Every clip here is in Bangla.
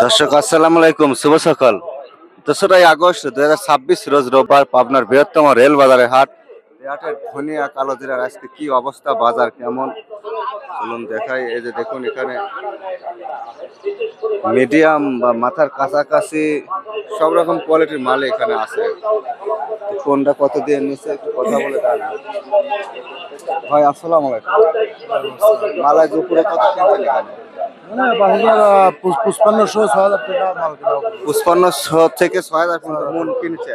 দর্শক আসসালামু আলাইকুম, শুভ সকাল। 2রা আগস্ট 2026 রোজ রোববার পাবনার বৃহত্তম রেল বাজারে হাট। এই হাটের ধনিয়া কালো জিরার আজকে কি অবস্থা, বাজার কেমন চলুন দেখাই। এই যে দেখুন, এখানে মিডিয়াম বা মাথার কাছাকাছি সব রকম কোয়ালিটির মাল এখানে আছে। কোনটা কত দিয়ে নিচ্ছে একটু কথা বলে দেন ভাই। আসসালামু আলাইকুম। মালাই দুপুরে কত কিনছেন এখানে? 5500 থেকে 6000 মন কিনছে।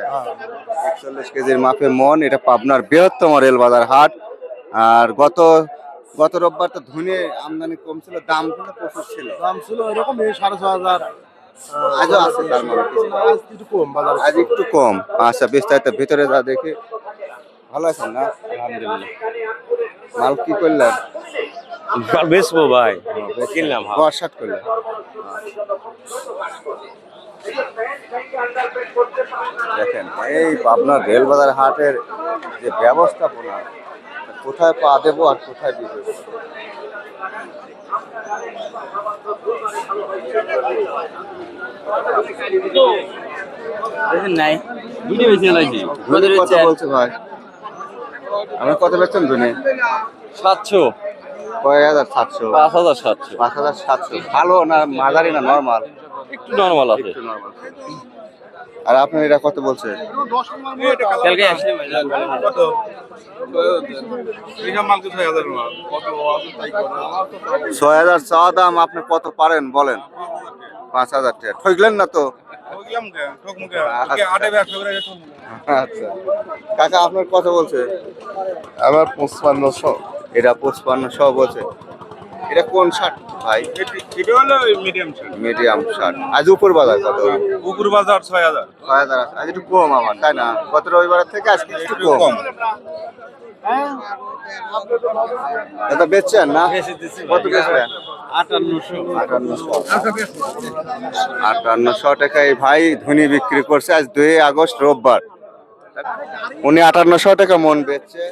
41 কেজির মাপে মন। এটা পাবনার বৃহত্তম রেল বাজার হাট। আর গত রোববার তো ধুনে আমদানি কম ছিল, দাম কিন্তু প্রচুর ছিল। দাম ছিল এরকম 6500। আজও আছে, তার মানে আজ একটু কম। আচ্ছা, বিস্তারিত ভিতরে যা দেখি। ভালো আছেন না? আলহামদুলিল্লাহ। মাল কি করলেন? বেচবো ভাই, কিনলাম। বর্ষাট করলেন। দেখেন, এই পাবনার রেলবাজার হাটের যে ব্যবস্থাপনা, কোথায় পা দেবো আর কোথায় দিব নাই কত বলছে ভাই? আমি কত বেচছেন দুনে? 700, 6700, 5700, 5700। ভালো না মাঝারি না নরমাল? একটু নরমাল আছে। একটু নরমাল। আর আপনার এটা কত বলছে? কালকে আসলে কত? 6000 চাওয়া দাম। আপনি কত পারেন বলেন? 5000 টাকা। ঠকলেন না তো? আচ্ছা কাকা, আপনার কত বলছে? আমার 5500। এটা 5500 বলছে। এটা কোন শার্ট ভাই? এটা হলো মিডিয়াম শার্ট। Medium shirt. আজ উপর বাজার কত? উপর বাজার 6000। 6000 আছে। আজ একটু কম আমার, তাই না? গত রবিবার থেকে আজকে একটু কম। এটা বেচছেন না? কত বেচলেন? 5800 টাকায় ভাই ধনী বিক্রি করছে। আজ 2 আগস্ট রোববার। উনি 5800 টাকা মন বেচছে।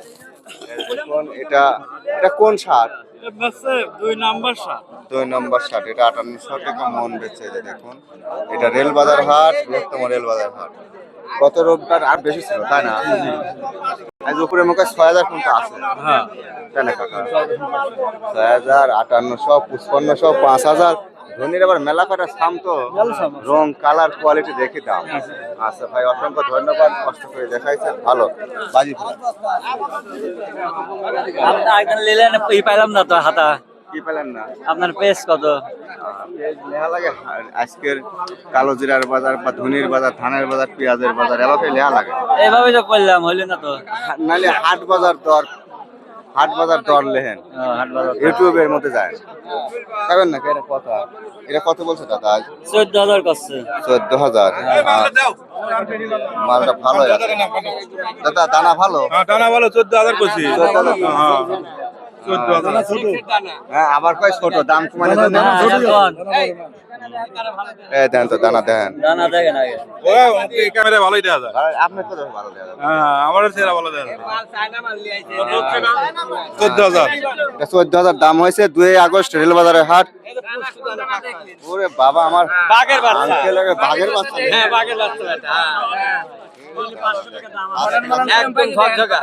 দেখুন, এটা কোন শার্ট? 2 number shirt. 2 নম্বর শার্ট। এটা 5800 টাকা মন বেচছে। এই যে দেখুন, এটা রেল বাজার হাট, বৃহত্তম রেল বাজার হাট। গত রোববার আর বেশি ছিল, তাই না? আজ উপরে মুখে 6000 কিন্তু আছে। হ্যাঁ, তাই না কাকা? 6000, 5800, 5500, 5000। ধনির আবার মেলা কাটা সাম তো, রং কালার কোয়ালিটি দেখে দাম। আচ্ছা ভাই, অসংখ্য ধন্যবাদ, কষ্ট করে দেখাইছেন। ভালো বাজি পাইলাম না তো হাতা। কি পেলেন না? আপনার পেজ কত? লেহা লাগে। আজকের কালো জিরার বাজার বা ধনির বাজার, ধানের বাজার, পেঁয়াজের বাজার এভাবে লেহা লাগে। এইভাবে তো করলাম, হইলে না তো। নাহলে হাট বাজার দর লেহেন ইউটিউবের মধ্যে যায় যাবেন না। এটা কত বলছে দাদা? 14000 করছে। 14000। মালটা ভালো আছে দাদা, দানা ভালো? দানা ভালো, 14000 করছি। 14000। হ্যাঁ, আবার কয় ছোট দাম কমানো দেন তো। দানা দেন। দানা দেখেন আগে। এই ক্যামেরা ভালোই দেয়া যায়। আপনার কত ভালো দেওয়া যাবে? হ্যাঁ, আমারও সেরা ভালো দেয়া যায়। 14000। এটা 14000 দাম হয়েছে। 2 আগস্ট রেলবাজারের হাট। ওরে বাবা, আমার বাঘের বাচ্চা। আঙ্কেলের বাঘের বাচ্চা। হ্যাঁ, বাঘের বাচ্চা এটা। একদম ঝকঝকা।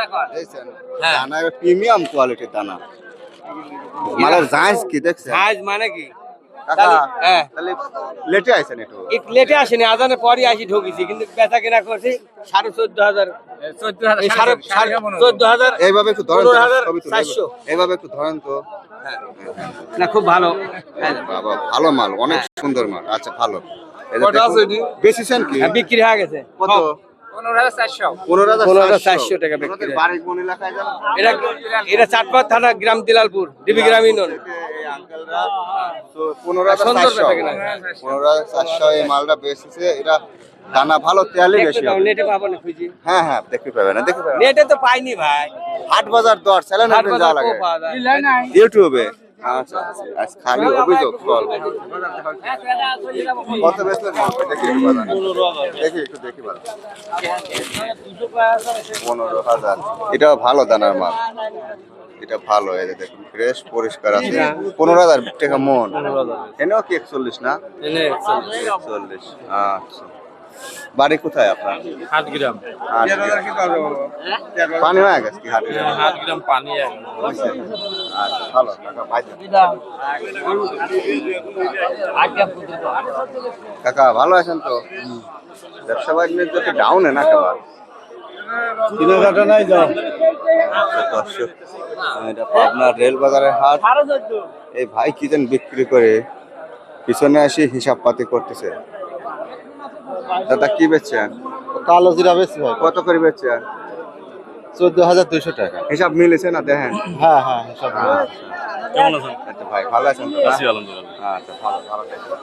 দানা প্রিমিয়াম কোয়ালিটির দানা। মালের জায়েজ কি দেখছেন? সাইজ মানে কি? কাকা, হ্যাঁ, তাহলে লেটে আইছেন একটু। একটু লেটে আসেনি, আজানের পরই আসি ঢুকেছি, কিন্তু বেচা কেনা করছি 14500। 14000। এইভাবে একটু ধরেন তো, 15400। এইভাবে একটু ধরেন তো। না, খুব ভালো। বাবা, ভালো মাল, অনেক সুন্দর মাল। আচ্ছা, ভালো। বেশিছেন কি? বিক্রি হয়ে গেছে। কত? 15400। 15400 টাকা বিক্রি। বাড়ি কোন এলাকায় জানো? এটা চাটপাত থানা, গ্রাম দিলালপুর, ডিবি গ্রাম ইউনিয়ন। এই আঙ্কেলরা তো 15400 এই মালটা বেচেছে। এটা দানা ভালো, তেলই বেশি হবে। নেটে পাবো না খুঁজি। হ্যাঁ হ্যাঁ, দেখতে পাবেন না, দেখতে পাবেন। নেটে তো পাইনি ভাই। হাট বাজার দর চ্যানেল যাওয়া লাগে ইউটিউবে। আচ্ছা, আজ খালি অভিযোগ কল। কত বেচলেন? দেখি একটু বাজার, দেখি বাজার। 15000। এটাও ভালো দানার মাল। এটা ভালো, এই যে দেখুন ফ্রেশ পরিষ্কার আছে। 15,000 টাকা মন। এনেও কি 41 না? 41। আচ্ছা, বাড়ি কোথায় আপনার? 8 গ্রাম। পানি হয়ে গেছে কি হাটে? 8 গ্রাম পানি হয়েছে? আচ্ছা, ভালো কাকা, পাইছে। কাকা ভালো আছেন তো? ব্যবসা বাণিজ্য তো ডাউনে না কেবল? কেনাকাটা নাই যাও। আচ্ছা, দর্শক, এটা পাবনার রেল বাজারের হাট। এই ভাই কি যেন বিক্রি করে, পিছনে আসি হিসাব পাতি করতেছে। দাদা কি বেচছেন? কালো জিরা বেশি ভাই, কত করে বেচছেন? 14,200 টাকা। হিসাব মিলেছে না দেখেন? হ্যাঁ হ্যাঁ, সব কেমন আছেন? আচ্ছা ভাই, ভালো আছেন তো? আছি আলহামদুলিল্লাহ। আচ্ছা, ভালো ভালো থাকবেন।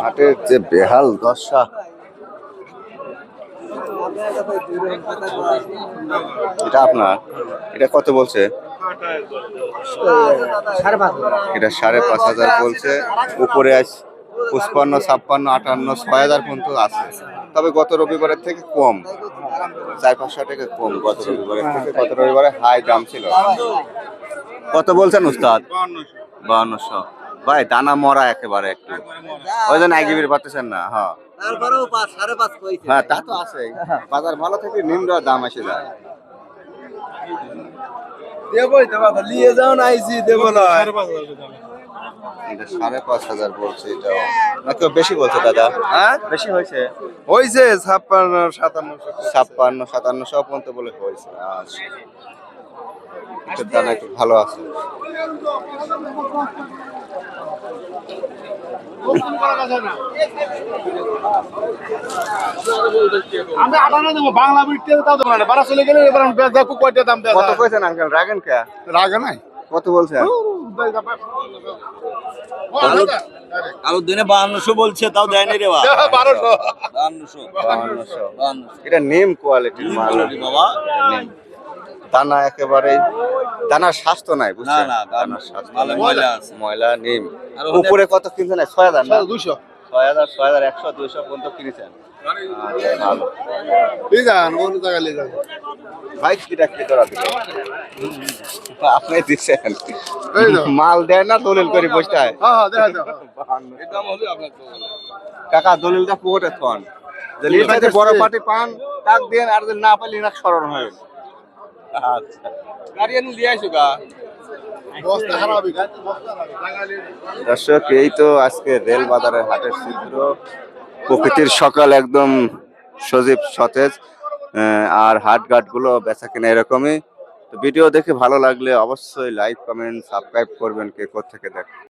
হাটের যে বেহাল দশা, এটা আপনার, এটা কত বলছে? এটা 5,500 বলছে। উপরে আজ 55, 56, 58, 6,000 পর্যন্ত আছে। তবে গত রবিবারের থেকে কম, 400-500 টাকা কম গত রবিবারের থেকে। গত রবিবারে হাই দাম ছিল। কত বলছেন উস্তাদ? 5200। ভাই দানা মরা একেবারে একটু, ওই জন্য আইগিবির পাচ্ছেন না। হ্যাঁ তারপরেও 5.5 কইছে। হ্যাঁ, তা তো আছে। বাজার ভালো থেকে নিম্ন দাম এসে যায়। দেবই দেবা, নিয়ে যাও না, আইছি দেব না। এটা 5,500 বলছে। এটা না কেউ বেশি বলছে দাদা? হ্যাঁ, বেশি হয়েছে। হইছে 56, 57। 56, 57 পর্যন্ত বলে হয়েছে। আচ্ছা, এটার দানা একটু ভালো আছে। আমি 58 দেবো, বাংলা বিটতে তাও দেবো না, বারা চলে গেলে এবার আমি বেচ দেখো কয়টা দাম দেয়। কত কইছেন আঙ্কেল? রাগেন কে? রাগে নাই। কত বলছেন? আলু দিনে 5200 বলছে, তাও দেয় নাই রে বাবা। 1200। 5200। এটা নেম কোয়ালিটির মাল বাবা। এটা নেম। দানা একেবারে, দানার স্বাস্থ্য নাই বুঝছেন? না, দানার স্বাস্থ্য মালে নাই। ময়লা আছে। ময়লা নেম। আর ওদের- উপরে কত কিনছেন? 6,000 না? 200। 6,000, 6,100, 200 পর্যন্ত কিনেছেন। আচ্ছা, ভালো। নিয়ে যান, অন্য জায়গায় নিয়ে যান। ভাই কিটা কি করা দিল? আপনি দিচ্ছেন এই তো। মাল দেয় না, দলিল করে বসতে হয়। হ্যাঁ হ্যাঁ, দেখা যাও। কাকা দলিলটা পুরোটা থন, যদি এর সাথে বড় পার্টি পান টাক দেন, আর যদি না পাইলে না স্মরণ হয়। আচ্ছা, গাড়ি এনে দিয়ে আইছো গা। বস্তা হারাবি, বস্তা হারাবি। দর্শক, এই তো আজকে রেল বাজারের হাটের চিত্র। প্রকৃতির সকাল একদম সজীব সতেজ, আর হাট ঘাট গুলো বেচা কিনা এরকমই। তো ভিডিও দেখে ভালো লাগলে অবশ্যই লাইক, কমেন্ট, সাবস্ক্রাইব করবেন কে কোথা থেকে দেখেন।